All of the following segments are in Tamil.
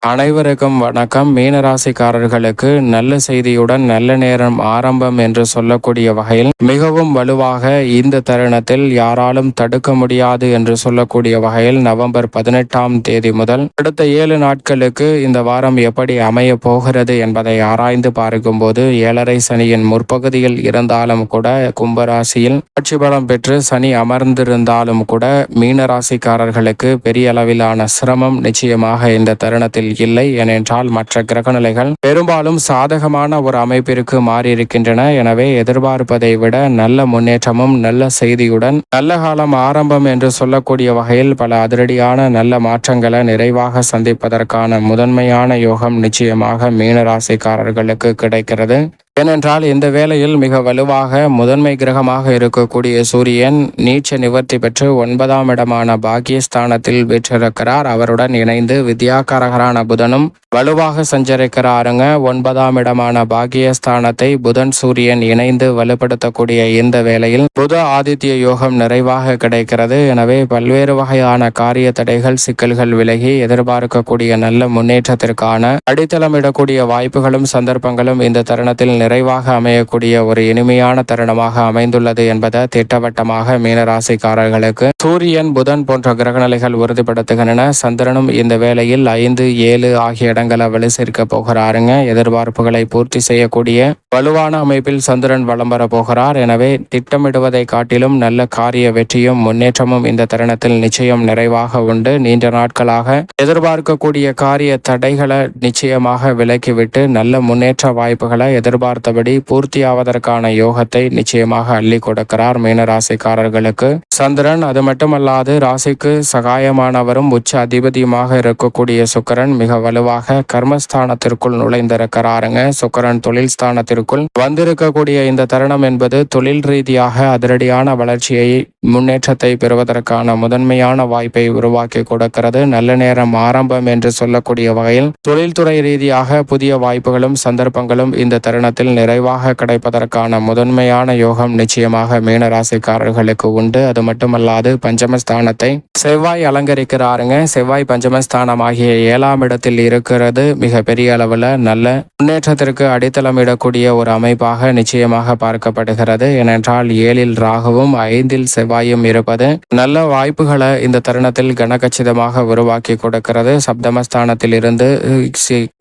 அனைவருக்கும் வணக்கம். மீனராசிக்காரர்களுக்கு நல்ல செய்தியுடன் நல்ல நேரம் ஆரம்பம் என்று சொல்லக்கூடிய வகையில் மிகவும் வலுவாக இந்த தருணத்தில் யாராலும் தடுக்க முடியாது என்று சொல்லக்கூடிய வகையில் நவம்பர் 18ஆம் தேதி முதல் அடுத்த 7 நாட்களுக்கு இந்த வாரம் எப்படி அமைய போகிறது என்பதை ஆராய்ந்து பார்க்கும்போது 7.5 சனியின் முற்பகுதியில் இருந்தாலும் கூட கும்பராசியில் ஆட்சி பலம் பெற்று சனி அமர்ந்திருந்தாலும் கூட மீனராசிக்காரர்களுக்கு பெரிய அளவிலான சிரமம் நிச்சயமாக இந்த தருணத்தில் இல்லை. ஏனென்றால் மற்ற கிரகநிலைகள் பெரும்பாலும் சாதகமான ஒரு அமைப்பிற்கு மாறியிருக்கின்றன. எனவே எதிர்பார்ப்பதை விட நல்ல முன்னேற்றமும் நல்ல செய்தியுடன் நல்ல காலம் ஆரம்பம் என்று சொல்லக்கூடிய வகையில் பல அதிரடியான நல்ல மாற்றங்களை நிறைவாக சந்திப்பதற்கான முதன்மையான யோகம் நிச்சயமாக மீனராசிக்காரர்களுக்கு கிடைக்கிறது. ஏனென்றால் இந்த வேளையில் மிக வலுவாக முதன்மை கிரகமாக இருக்கக்கூடிய சூரியன் நீச்ச நிவர்த்தி பெற்று 9ஆம் இடமான பாக்கியஸ்தானத்தில் வீற்றிருக்கிறார். அவருடன் இணைந்து வித்யாகாரகரான புதனும் வலுவாக சஞ்சரிக்கிறாருங்க. 9ஆம் இடமான பாக்கியஸ்தானத்தை புதன் சூரியன் இணைந்து வலுப்படுத்தக்கூடிய இந்த வேளையில் புத ஆதித்ய யோகம் நிறைவாக கிடைக்கிறது. எனவே பல்வேறு வகையான காரிய தடைகள் சிக்கல்கள் விலகி எதிர்பார்க்கக்கூடிய நல்ல முன்னேற்றத்திற்கான அடித்தளமிடக்கூடிய வாய்ப்புகளும் சந்தர்ப்பங்களும் இந்த தருணத்தில் நிறைவாக அமையக்கூடிய ஒரு இனிமையான தருணமாக அமைந்துள்ளது என்பதை திட்டவட்டமாக மீனராசிக்காரர்களுக்கு சூரியன் புதன் போன்ற கிரகநிலைகள் உறுதிப்படுத்துகின்றன. சந்திரனும் இந்த வேளையில் 5, 7 ஆகிய இடங்களை வலு சேர்க்க போகிறாருங்க. எதிர்பார்ப்புகளை பூர்த்தி செய்யக்கூடிய வலுவான அமைப்பில் சந்திரன் வலம் வர போகிறார். எனவே திட்டமிடுவதை காட்டிலும் நல்ல காரிய வெற்றியும் முன்னேற்றமும் இந்த தருணத்தில் நிச்சயம் நிறைவாக உண்டு. நீண்ட நாட்களாக எதிர்பார்க்கக்கூடிய காரிய தடைகளை நிச்சயமாக விலக்கிவிட்டு நல்ல முன்னேற்ற வாய்ப்புகளை எதிர்பார்த்தபடி பூர்த்தியாவதற்கான யோகத்தை நிச்சயமாக அள்ளி கொடுக்கிறார் மீனராசிக்காரர்களுக்கு சந்திரன். அது மட்டுமல்லாது ராசிக்கு சகாயமானவரும் உச்ச அதிபதியுமாக இருக்கக்கூடிய சுக்கிரன் மிக வலுவாக கர்மஸ்தானத்திற்குள் நுழைந்திருக்கிறாருங்க. சுக்கிரன் தொழில் ஸ்தானத்திற்குள் வந்திருக்கக்கூடிய இந்த தருணம் என்பது தொழில் ரீதியாக அதிரடியான வளர்ச்சியை முன்னேற்றத்தை பெறுவதற்கான முதன்மையான வாய்ப்பை உருவாக்கி கொடுக்கிறது. நல்ல நேரம் ஆரம்பம் என்று சொல்லக்கூடிய வகையில் தொழில்துறை ரீதியாக புதிய வாய்ப்புகளும் சந்தர்ப்பங்களும் இந்த தருணத்தில் நிறைவாக கிடைப்பதற்கான முதன்மையான யோகம் நிச்சயமாக மீனராசிக்காரர்களுக்கு உண்டு. அது மட்டுமல்லாது பஞ்சமஸ்தானத்தை செவ்வாய் அலங்கரிக்கிறாருங்க. செவ்வாய் பஞ்சமஸ்தானம் ஆகிய 7ஆம் இடத்தில் இருக்கிறது. மிக பெரிய அளவில் நல்ல முன்னேற்றத்திற்கு அடித்தளமிடக்கூடிய ஒரு அமைப்பாக நிச்சயமாக பார்க்கப்படுகிறது. ஏனென்றால் 7இல் ராகுவும் 5இல் செவ்வாயும் இருப்பது நல்ல வாய்ப்புகளை இந்த தருணத்தில் கனகச்சிதமாக உருவாக்கி கொடுக்கிறது. சப்தமஸ்தானத்தில் இருந்து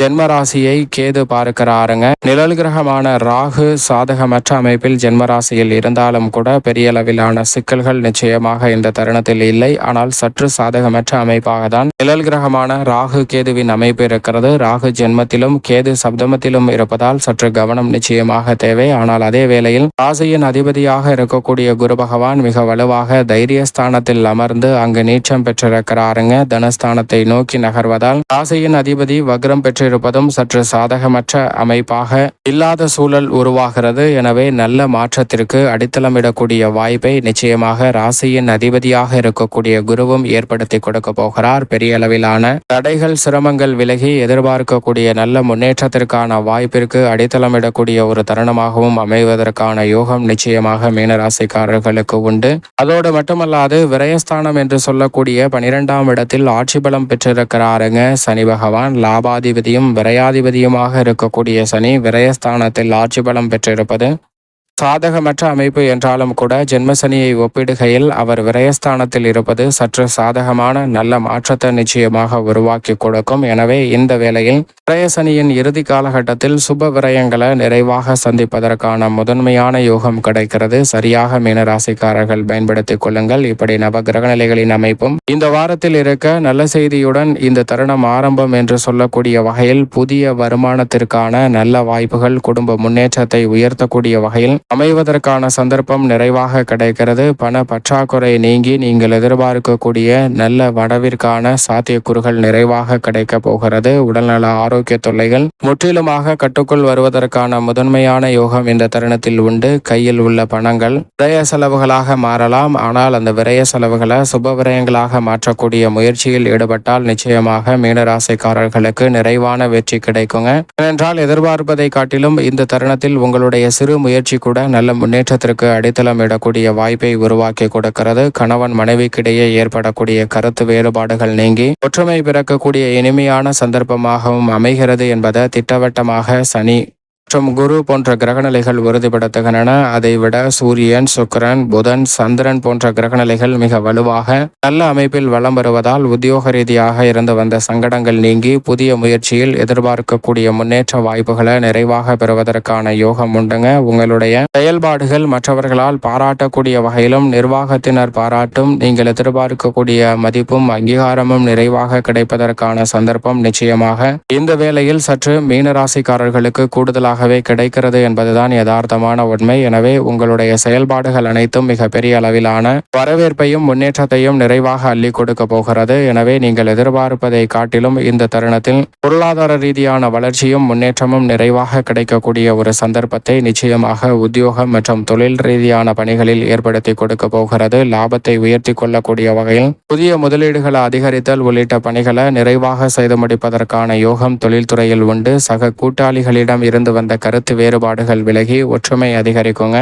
ஜென்மராசியை கேது பார்க்கிறாருங்க. நிழல் கிரகமான ராகு சாதகமற்ற அமைப்பில் ஜென்மராசியில் இருந்தாலும் கூட பெரிய அளவிலான சிக்கல்கள் நிச்சயமாக இந்த தருணத்தில் இல்லை. ஆனால் சற்று சாதகமற்ற அமைப்பாக தான் நிழல் கிரகமான ராகு கேதுவின் அமைப்பு இருக்கிறது. ராகு ஜென்மத்திலும் கேது சப்தமத்திலும் இருப்பதால் சற்று கவனம் நிச்சயமாக தேவை. ஆனால் அதே வேளையில் ராசியின் அதிபதியாக இருக்கக்கூடிய குரு பகவான் மிக வலுவாக தைரியஸ்தானத்தில் அமர்ந்து அங்கு நீச்சம் பெற்றிருக்கிறாருங்க. தனஸ்தானத்தை நோக்கி நகர்வதால் ராசியின் அதிபதி வக்ரம் பெற்றிருப்பதும் சற்று சாதகமற்ற அமைப்பாக இல்லாத சூழல் உருவாகிறது. எனவே நல்ல மாற்றத்திற்கு அடித்தளமிடக்கூடிய வாய்ப்பை நிச்சயமாக ராசியின் அதிபதியாக இருக்கக்கூடிய குருவும் ஏற்படுத்தி கொடுக்க போகிறார். பெரிய அளவிலான தடைகள் சிரமங்கள் விலகி எதிர்பார்க்கக்கூடிய நல்ல முன்னேற்றத்திற்கான வாய்ப்பிற்கு அடித்தளமிடக்கூடிய ஒரு தருணமாகவும் அமைவதற்கான யோகம் நிச்சயமாக மீனராசிக்காரர்களுக்கு உண்டு. அதோடு மட்டுமல்லாது விரயஸ்தானம் என்று சொல்லக்கூடிய 12ஆம் இடத்தில் ஆட்சி பலம் பெற்றிருக்கிறாருங்க சனி பகவான். லாபாதிபதியும் விரையாதிபதியுமாக இருக்கக்கூடிய சனி விரயஸ்தானத்தில் ஆட்சி பலம் பெற்றிருப்பது சாதகமற்ற அமைப்பு என்றாலும் கூட ஜென்மசனியை ஒப்பிடுகையில் அவர் விரயஸ்தானத்தில் இருப்பது சற்று சாதகமான நல்ல மாற்றத்தை நிச்சயமாக உருவாக்கி கொடுக்கும். எனவே இந்த வேளையில் விரயசனியின் இறுதி காலகட்டத்தில் சுப விரயங்களை நிறைவாக சந்திப்பதற்கான முதன்மையான யோகம் கிடைக்கிறது. சரியாக மீனராசிக்காரர்கள் பயன்படுத்திக் கொள்ளுங்கள். இப்படி நவ கிரகநிலைகளின் அமைப்பும் இந்த வாரத்தில் இருக்க நல்ல செய்தியுடன் இந்த தருணம் ஆரம்பம் என்று சொல்லக்கூடிய வகையில் புதிய வருமானத்திற்கான நல்ல வாய்ப்புகள் குடும்ப முன்னேற்றத்தை உயர்த்தக்கூடிய வகையில் அமைவதற்கான சந்தர்ப்பம் நிறைவாக கிடைக்கிறது. பண பற்றாக்குறை நீங்கி நீங்கள் எதிர்பார்க்கக்கூடிய நல்ல வடவிற்கான சாத்தியக்கூறுகள் நிறைவாக கிடைக்க போகிறது. உடல்நல ஆரோக்கிய தொல்லைகள் முற்றிலுமாக கட்டுக்குள் வருவதற்கான முதன்மையான யோகம் இந்த தருணத்தில் உண்டு. கையில் உள்ள பணங்கள் விரய செலவுகளாக மாறலாம். ஆனால் அந்த விரய செலவுகளை சுப விரயங்களாக மாற்றக்கூடிய முயற்சியில் ஈடுபட்டால் நிச்சயமாக மீனராசிக்காரர்களுக்கு நிறைவான வெற்றி கிடைக்குங்க. ஏனென்றால் எதிர்பார்ப்பதை காட்டிலும் இந்த தருணத்தில் உங்களுடைய சிறு முயற்சி கூட நல்ல முன்னேற்றத்திற்கு அடித்தளம் இடக்கூடிய வாய்ப்பை உருவாக்கி கொடுக்கிறது. கணவன் மனைவிக்கிடையே ஏற்படக்கூடிய கருத்து வேறுபாடுகள் நீங்கி ஒற்றுமை பிறக்கக்கூடிய இனிமையான சந்தர்ப்பமாகவும் அமைகிறது என்பதை திட்டவட்டமாக சனி மற்றும் குரு போன்ற கிரகநிலைகள் உறுதிப்படுத்துகின்றன. அதைவிட சூரியன், சுக்கிரன், புதன், சந்திரன் போன்ற கிரகநிலைகள் மிக வலுவாக நல்ல அமைப்பில் வலம் வருவதால் உத்தியோக ரீதியாக இருந்து வந்த சங்கடங்கள் நீங்கி புதிய முயற்சியில் எதிர்பார்க்கக்கூடிய முன்னேற்ற வாய்ப்புகளை நிறைவாக பெறுவதற்கான யோகம் உண்டுங்க. உங்களுடைய செயல்பாடுகள் மற்றவர்களால் பாராட்டக்கூடிய வகையிலும் நிர்வாகத்தினர் பாராட்டும் நீங்கள் எதிர்பார்க்கக்கூடிய மதிப்பும் அங்கீகாரமும் நிறைவாக கிடைப்பதற்கான சந்தர்ப்பம் நிச்சயமாக இந்த வேளையில் சற்று மீனராசிக்காரர்களுக்கு கூடுதலாக கிடைக்கிறது என்பதுதான் யதார்த்தமான உண்மை. எனவே உங்களுடைய செயல்பாடுகள் அனைத்தும் மிக பெரிய அளவிலான வரவேற்பையும் முன்னேற்றத்தையும் நிறைவாக அள்ளி கொடுக்க போகிறது. எனவே நீங்கள் எதிர்பார்ப்பதை காட்டிலும் இந்த தருணத்தில் பொருளாதார ரீதியான வளர்ச்சியும் முன்னேற்றமும் நிறைவாக கிடைக்கக்கூடிய ஒரு சந்தர்ப்பத்தை நிச்சயமாக உத்தியோகம் மற்றும் தொழில் ரீதியான பணிகளில் ஏற்படுத்தி கொடுக்க போகிறது. லாபத்தை உயர்த்தி கொள்ளக்கூடிய வகையில் புதிய முதலீடுகளை அதிகரித்தல் உள்ளிட்ட பணிகளை நிறைவாக செய்து முடிப்பதற்கான யோகம் தொழில்துறையில் உண்டு. சக கூட்டாளிகளிடம் இருந்து வந்த கருத்து வேறுபாடுகள் விலகி ஒற்றுமை அதிகரிக்குங்க.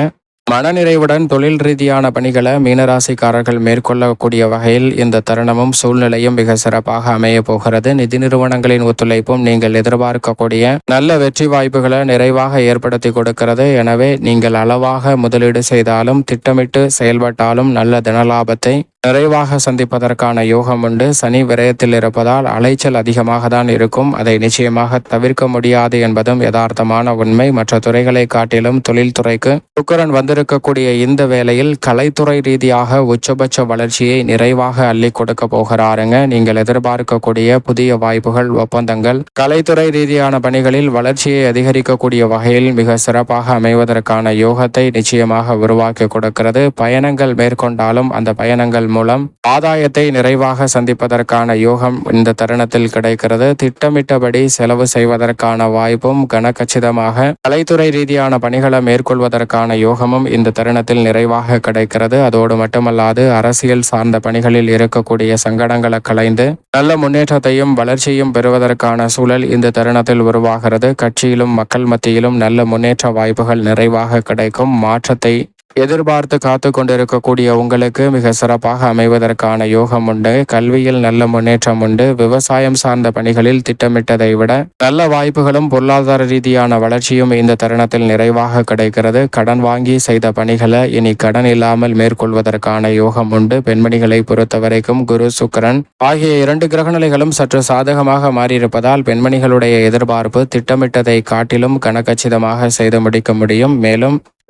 மனநிறைவுடன் தொழில் ரீதியான பணிகளை மீனராசிக்காரர்கள் மேற்கொள்ளக்கூடிய வகையில் இந்த தருணமும் சூழ்நிலையும் மிக சிறப்பாக அமைய போகிறது. நிதி நிறுவனங்களின் ஒத்துழைப்பும் நீங்கள் எதிர்பார்க்கக்கூடிய நல்ல வெற்றி வாய்ப்புகளை நிறைவாக ஏற்படுத்தி கொடுக்கிறது. எனவே நீங்கள் அளவாக முதலீடு செய்தாலும் திட்டமிட்டு செயல்பட்டாலும் நல்ல தனலாபத்தை நிறைவாக சந்திப்பதற்கான யோகம் உண்டு. சனி விரயத்தில் இருப்பதால் அலைச்சல் அதிகமாக தான் இருக்கும். அதை நிச்சயமாக தவிர்க்க முடியாது என்பதும் யதார்த்தமான உண்மை. மற்ற துறைகளை காட்டிலும் தொழில்துறைக்கு சுக்கிரன் வந்திருக்கக்கூடிய இந்த வேளையில் கலைத்துறை ரீதியாக உச்சபட்ச வளர்ச்சியை நிறைவாக அள்ளி கொடுக்க போகிறாருங்க. நீங்கள் எதிர்பார்க்கக்கூடிய புதிய வாய்ப்புகள், ஒப்பந்தங்கள், கலைத்துறை ரீதியான பணிகளில் வளர்ச்சியை அதிகரிக்கக்கூடிய வகையில் மிக சிறப்பாக அமைவதற்கான யோகத்தை நிச்சயமாக உருவாக்கி கொடுக்கிறது. பயணங்கள் மேற்கொண்டாலும் அந்த பயணங்கள் மூலம் ஆதாயத்தை நிறைவாக சந்திப்பதற்கான யோகம் இந்த தருணத்தில் கிடைக்கிறது. திட்டமிட்டபடி செலவு செய்வதற்கான வாய்ப்பும் கனகச்சிதமாக கலைத்துறை ரீதியான பணிகளை மேற்கொள்வதற்கான யோகமும் இந்த தருணத்தில் நிறைவாக கிடைக்கிறது. அதோடு மட்டுமல்லாது அரசியல் சார்ந்த பணிகளில் இருக்கக்கூடிய சங்கடங்களை களைந்து நல்ல முன்னேற்றத்தையும் வளர்ச்சியும் பெறுவதற்கான சூழல் இந்த தருணத்தில் உருவாகிறது. கட்சியிலும் மக்கள் மத்தியிலும் நல்ல முன்னேற்ற வாய்ப்புகள் நிறைவாக கிடைக்கும். மாற்றத்தை எதிர்பார்த்து காத்து கொண்டிருக்கக்கூடிய உங்களுக்கு மிக சிறப்பாக அமைவதற்கான யோகம் உண்டு. கல்வியில் நல்ல முன்னேற்றம் உண்டு. விவசாயம் சார்ந்த பணிகளில் திட்டமிட்டதை விட நல்ல வாய்ப்புகளும் பொருளாதார ரீதியான வளர்ச்சியும் இந்த தருணத்தில் நிறைவாக கிடைக்கிறது. கடன் வாங்கி செய்த பணிகளை இனி கடன் இல்லாமல் மேற்கொள்வதற்கான யோகம் உண்டு. பெண்மணிகளை பொறுத்தவரைக்கும் குரு, சுக்கிரன் ஆகிய 2 கிரகநிலைகளும் சற்று சாதகமாக மாறியிருப்பதால் பெண்மணிகளுடைய எதிர்பார்ப்பு திட்டமிட்டதை காட்டிலும் கனகச்சிதமாக செய்து முடிக்க முடியும்.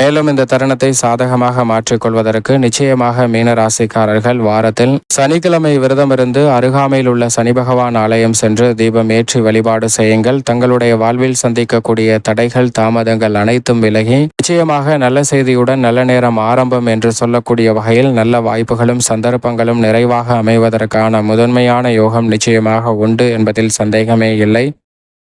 மேலும் இந்த தருணத்தை சாதகமாக மாற்றிக்கொள்வதற்கு நிச்சயமாக மீனராசிக்காரர்கள் வாரத்தில் சனிக்கிழமை விரதமிருந்து அருகாமையில் உள்ள சனி பகவான் ஆலயம் சென்று தீபம் ஏற்றி வழிபாடு செய்யுங்கள். தங்களுடைய வாழ்வில் சந்திக்கக்கூடிய தடைகள், தாமதங்கள் அனைத்தும் விலகி நிச்சயமாக நல்ல செய்தியுடன் நல்ல நேரம் ஆரம்பம் என்று சொல்லக்கூடிய வகையில் நல்ல வாய்ப்புகளும் சந்தர்ப்பங்களும் நிறைவாக அமைவதற்கான முதன்மையான யோகம் நிச்சயமாக உண்டு என்பதில் சந்தேகமே இல்லை.